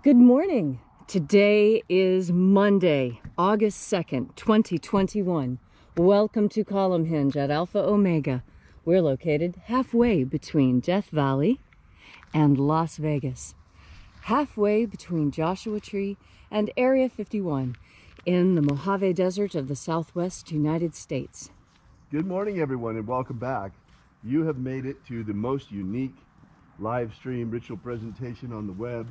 Good morning. Today is Monday, August 2nd, 2021. Welcome to Column Hinge at Alpha Omega. We're located halfway between Death Valley and Las Vegas. Halfway between Joshua Tree and Area 51 in the Mojave Desert of the Southwest United States. Good morning, everyone, and welcome back. You have made it to the most unique live stream ritual presentation on the web,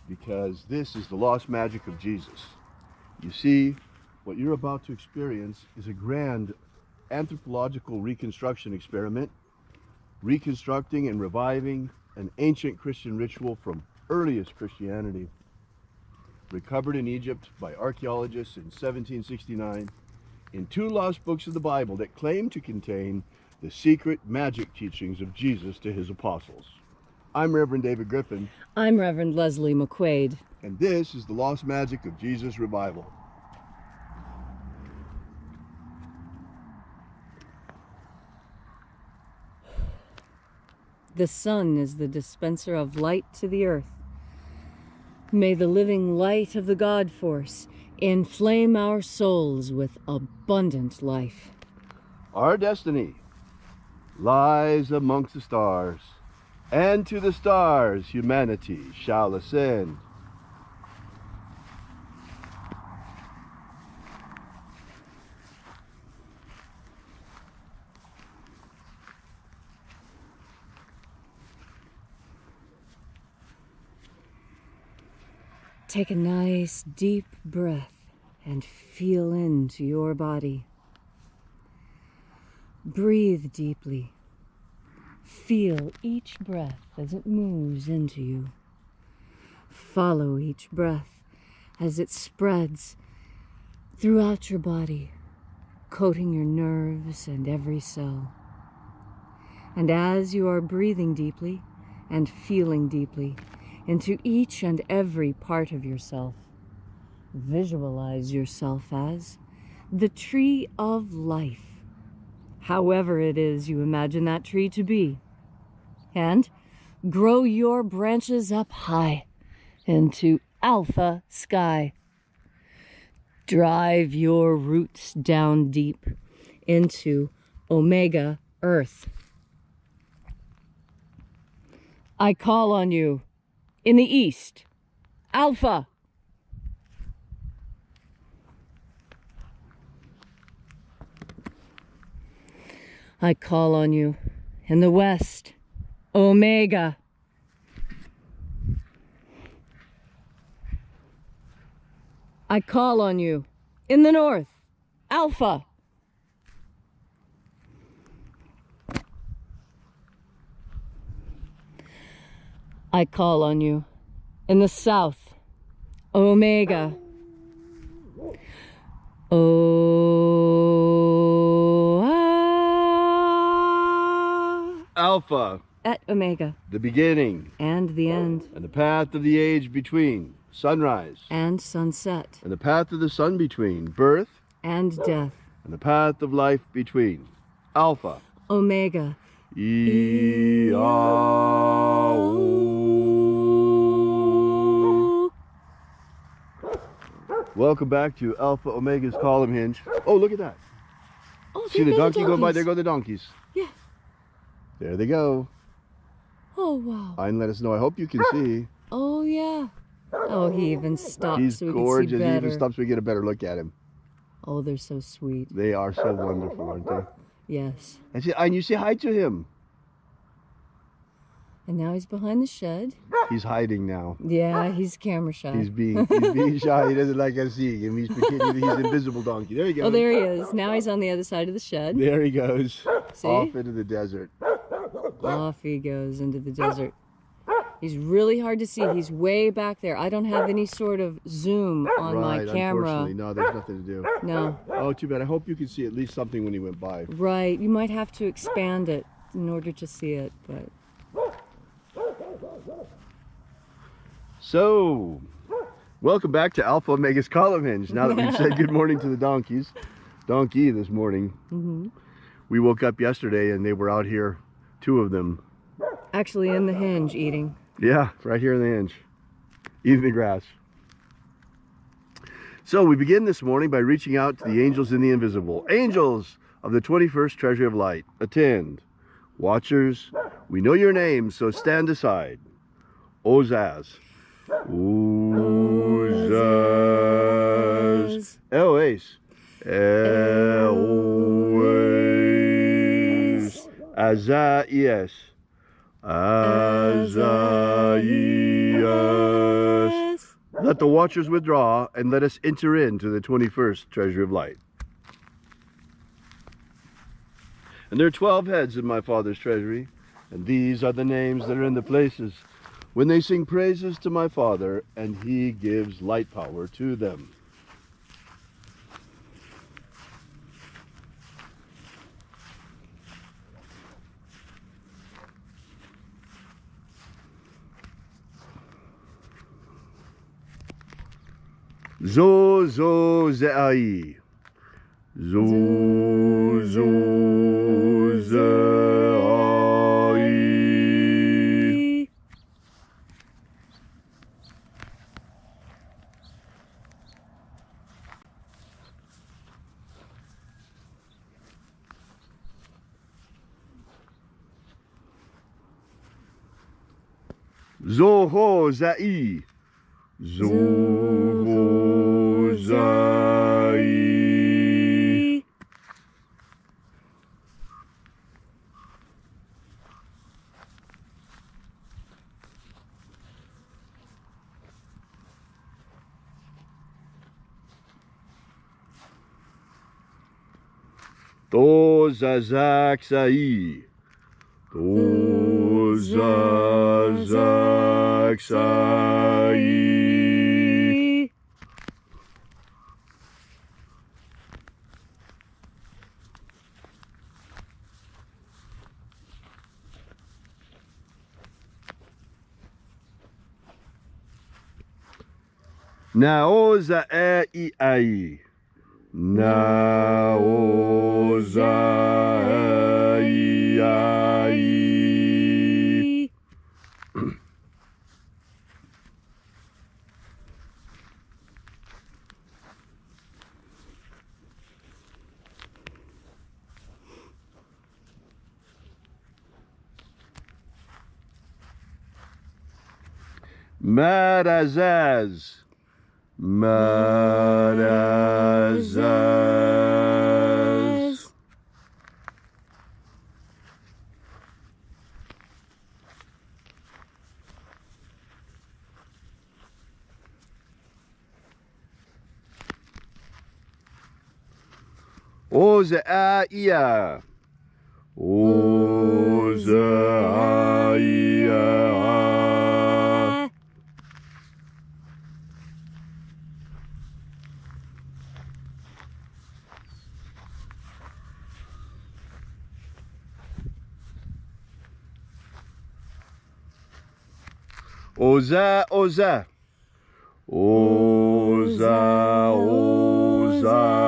because this is the lost magic of Jesus. You see, what you're about to experience is a grand anthropological reconstruction experiment, reconstructing and reviving an ancient Christian ritual from earliest Christianity, recovered in Egypt by archaeologists in 1769 in two lost books of the Bible that claim to contain the secret magic teachings of Jesus to his apostles. I'm Reverend David Griffin. I'm Reverend Leslie McQuaid. And this is the Lost Magic of Jesus Revival. The sun is the dispenser of light to the earth. May the living light of the God Force inflame our souls with abundant life. Our destiny lies amongst the stars, and to the stars humanity shall ascend. Take a nice deep breath and feel into your body. Breathe deeply. Feel each breath as it moves into you. Follow each breath as it spreads throughout your body, coating your nerves and every cell. And as you are breathing deeply and feeling deeply into each and every part of yourself, visualize yourself as the tree of life, however it is you imagine that tree to be, and grow your branches up high into alpha sky. Drive your roots down deep into omega earth. I call on you in the east, alpha. I call on you in the west, omega. I call on you in the north, alpha. I call on you in the south, omega. Alpha, at omega, the beginning and the end, and the path of the age between, sunrise and sunset, and the path of the sun between, birth and death, and the path of life between, alpha, omega. Welcome back to Alpha Omega's Column Hinge. Oh, look at that. Oh, see the donkey going by? There go the donkeys. Yeah. There they go. Oh, wow. And let us know. I hope you can see. Oh, yeah. Oh, he even stopped. He's so we gorgeous. Can see better. He even stops so we get a better look at him. Oh, they're so sweet. They are so wonderful, aren't they? Yes. And you say hi to him. And now he's behind the shed. He's hiding now. Yeah, he's camera shy. He's being shy. He doesn't like us seeing him. He's pretending he's invisible donkey. There he goes. Oh, there he is. Now he's on the other side of the shed. There he goes. See? Off into the desert. Off he goes into the desert. He's really hard to see. He's way back there. I don't have any sort of zoom on my camera. Unfortunately, no, there's nothing to do. No. Oh, too bad. I hope you can see at least something when he went by. Right. You might have to expand it in order to see it, but... So, welcome back to Alpha Omega's Column Hinge. Now that we've said good morning to the donkeys, donkey this morning, we woke up yesterday and they were out here, two of them. Actually in the hinge eating. Yeah, right here in the hinge. eating the grass. So we begin this morning by reaching out to the angels in the invisible. Angels of the 21st Treasury of Light, attend. Watchers, we know your names, so stand aside. Ozaz. Ozaz. Eloes. Eloes. Azaias. Azaias. Let the watchers withdraw and let us enter into the 21st Treasury of Light. And there are 12 heads in my Father's treasury, and these are the names that are in the places when they sing praises to my Father, and he gives light power to them. Zo zo ze'ai. Zo zo ze'ai. Zo ho za'i. Zo ho za'i. To zazak sa'i. To zazak sa'i. Naoza e ai. Naoza e ai. Marazaz. Marazaz. Ozaia. Ozaia. Oza, oza. Oza, oza.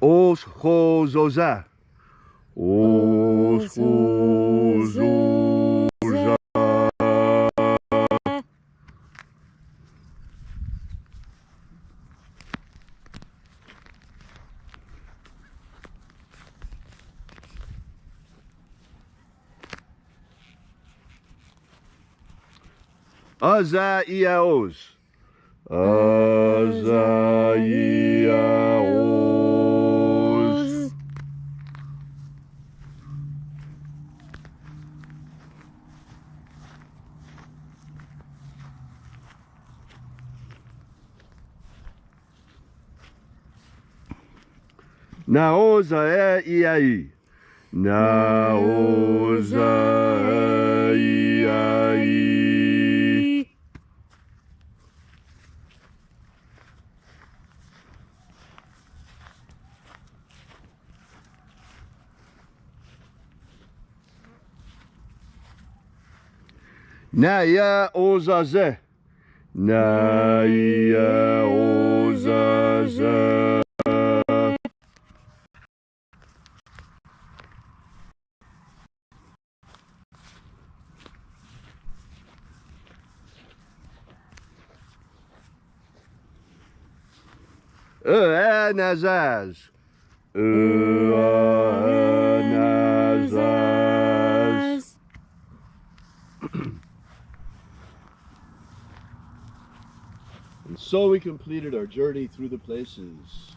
Os hozoza. Os hozoza. Azaiaos. Azaiaos. Naoza e ai. Naoza e ai. Naya ozaze. Naya ozaze. Nazaz. Nazaz. And so we completed our journey through the places.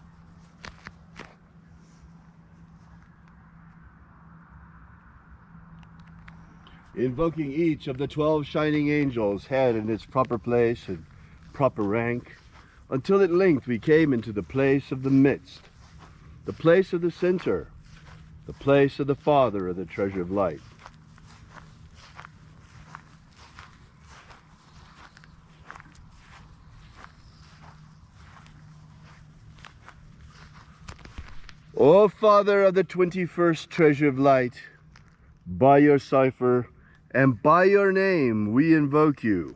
Invoking each of the 12 shining angels had in its proper place and proper rank, until at length we came into the place of the midst, the place of the center, the place of the Father of the treasure of light. O Father of the 21st treasure of light, by your cipher and by your name we invoke you.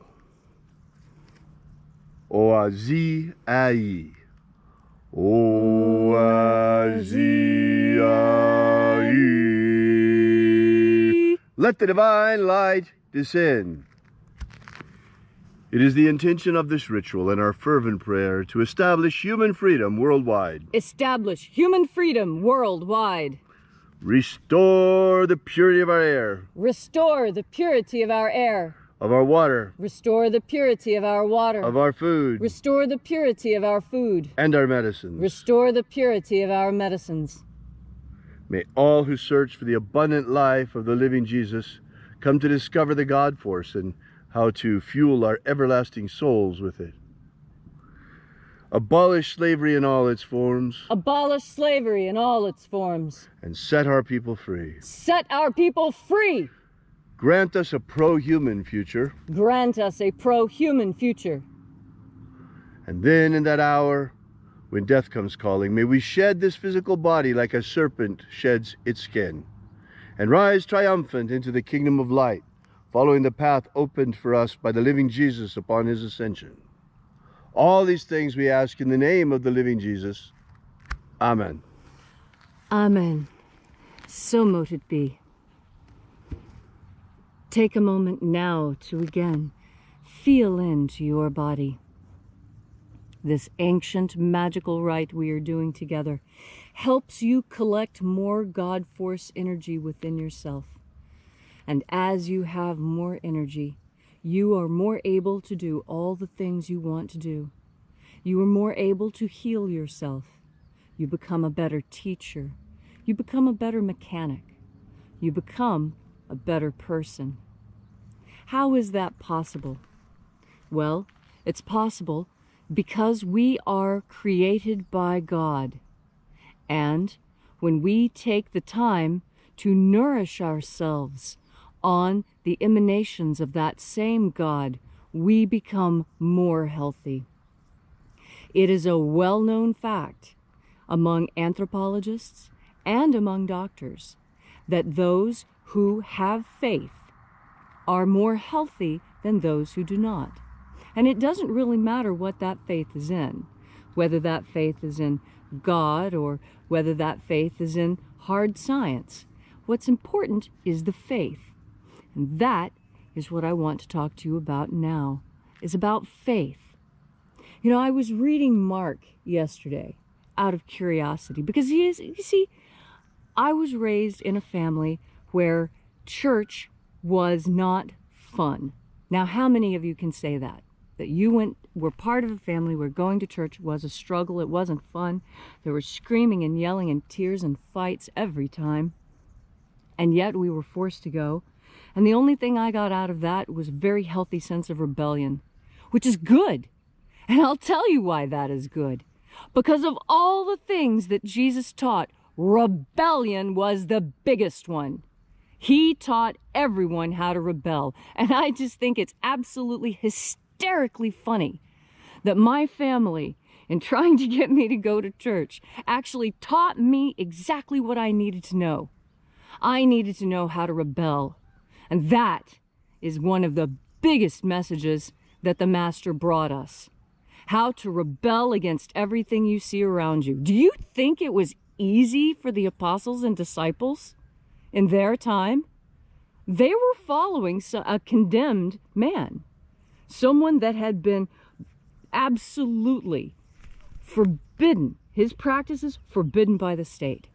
Oazi Ai. Oazi Ai. Let the divine light descend. It is the intention of this ritual and our fervent prayer to establish human freedom worldwide. Establish human freedom worldwide. Restore the purity of our air. Restore the purity of our air. Of our water. Restore the purity of our water. Of our food. Restore the purity of our food. And our medicines. Restore the purity of our medicines. May all who search for the abundant life of the living Jesus come to discover the God force and how to fuel our everlasting souls with it. Abolish slavery in all its forms. Abolish slavery in all its forms. And set our people free. Set our people free. Grant us a pro-human future. Grant us a pro-human future. And then in that hour, when death comes calling, may we shed this physical body like a serpent sheds its skin, and rise triumphant into the kingdom of light, following the path opened for us by the living Jesus upon his ascension. All these things we ask in the name of the living Jesus. Amen. Amen. So mote it be. Take a moment now to again feel into your body. This ancient magical rite we are doing together helps you collect more God force energy within yourself. And as you have more energy, you are more able to do all the things you want to do. You are more able to heal yourself. You become a better teacher. You become a better mechanic. You become a better person. How is that possible? Well, it's possible because we are created by God. And when we take the time to nourish ourselves on the emanations of that same God, we become more healthy. It is a well-known fact among anthropologists and among doctors that those who have faith are more healthy than those who do not. And it doesn't really matter what that faith is in, whether that faith is in God or whether that faith is in hard science. What's important is the faith. And that is what I want to talk to you about now, is about faith. You know, I was reading Mark yesterday out of curiosity because you see, I was raised in a family where church was not fun. Now, how many of you can say that? That you were part of a family where going to church was a struggle, it wasn't fun. There was screaming and yelling and tears and fights every time. And yet we were forced to go. And the only thing I got out of that was a very healthy sense of rebellion, which is good. And I'll tell you why that is good. Because of all the things that Jesus taught, rebellion was the biggest one. He taught everyone how to rebel. And I just think it's absolutely hysterically funny that my family, in trying to get me to go to church, actually taught me exactly what I needed to know. I needed to know how to rebel. And that is one of the biggest messages that the Master brought us. How to rebel against everything you see around you. Do you think it was easy for the apostles and disciples in their time? They were following a condemned man, someone that had been absolutely forbidden, his practices forbidden by the state.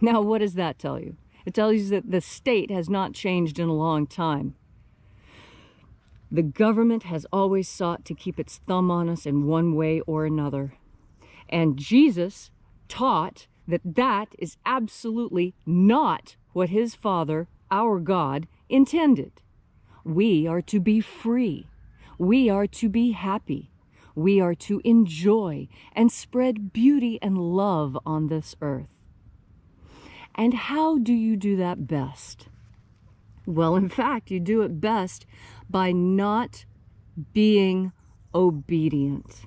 Now, what does that tell you? It tells you that the state has not changed in a long time. The government has always sought to keep its thumb on us in one way or another. And Jesus taught that that is absolutely not what his Father, our God, intended. We are to be free. We are to be happy. We are to enjoy and spread beauty and love on this earth. And how do you do that best? Well, in fact, you do it best by not being obedient.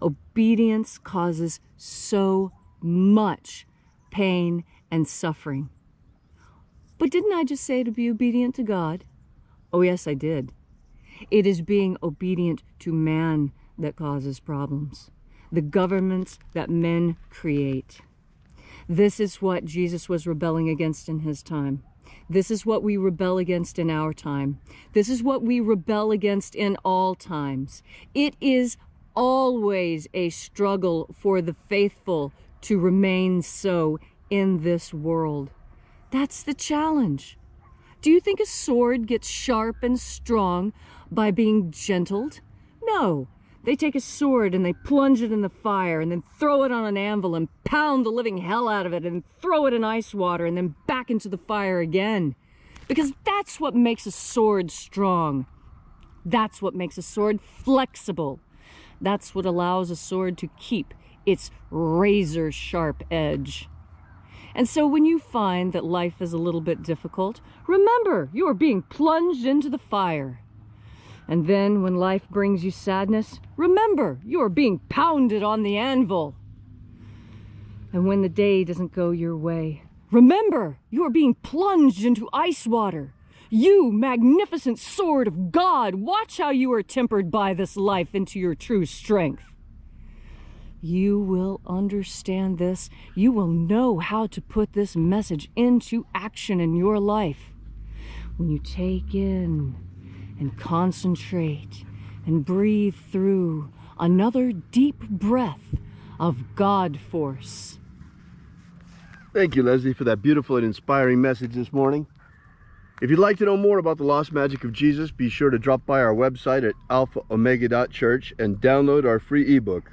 Obedience causes so much pain and suffering. But didn't I just say to be obedient to God? Oh, yes, I did. It is being obedient to man that causes problems, the governments that men create. This is what Jesus was rebelling against in his time. This is what we rebel against in our time. This is what we rebel against in all times. It is always a struggle for the faithful to remain so in this world. That's the challenge. Do you think a sword gets sharp and strong by being gentled? No. They take a sword and they plunge it in the fire and then throw it on an anvil and pound the living hell out of it and throw it in ice water and then back into the fire again. Because that's what makes a sword strong. That's what makes a sword flexible. That's what allows a sword to keep its razor sharp edge. And so when you find that life is a little bit difficult, remember you are being plunged into the fire. And then when life brings you sadness, remember you are being pounded on the anvil. And when the day doesn't go your way, remember you are being plunged into ice water. You, magnificent sword of God, watch how you are tempered by this life into your true strength. You will understand this. You will know how to put this message into action in your life. When you take in and concentrate and breathe through another deep breath of God force. Thank you, Leslie, for that beautiful and inspiring message this morning. If you'd like to know more about the Lost Magic of Jesus, be sure to drop by our website at alphaomega.church and download our free ebook,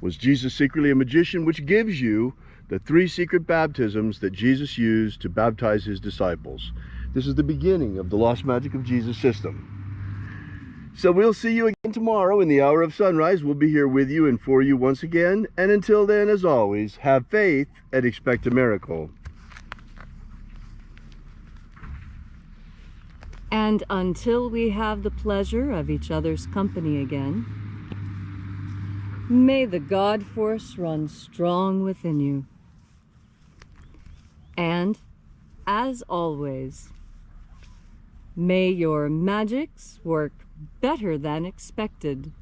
Was Jesus Secretly a Magician?, which gives you the 3 secret baptisms that Jesus used to baptize his disciples. This is the beginning of the Lost Magic of Jesus system. So we'll see you again tomorrow in the hour of sunrise. We'll be here with you and for you once again. And until then, as always, have faith and expect a miracle. And until we have the pleasure of each other's company again, may the God force run strong within you. And, as always, may your magics work better than expected.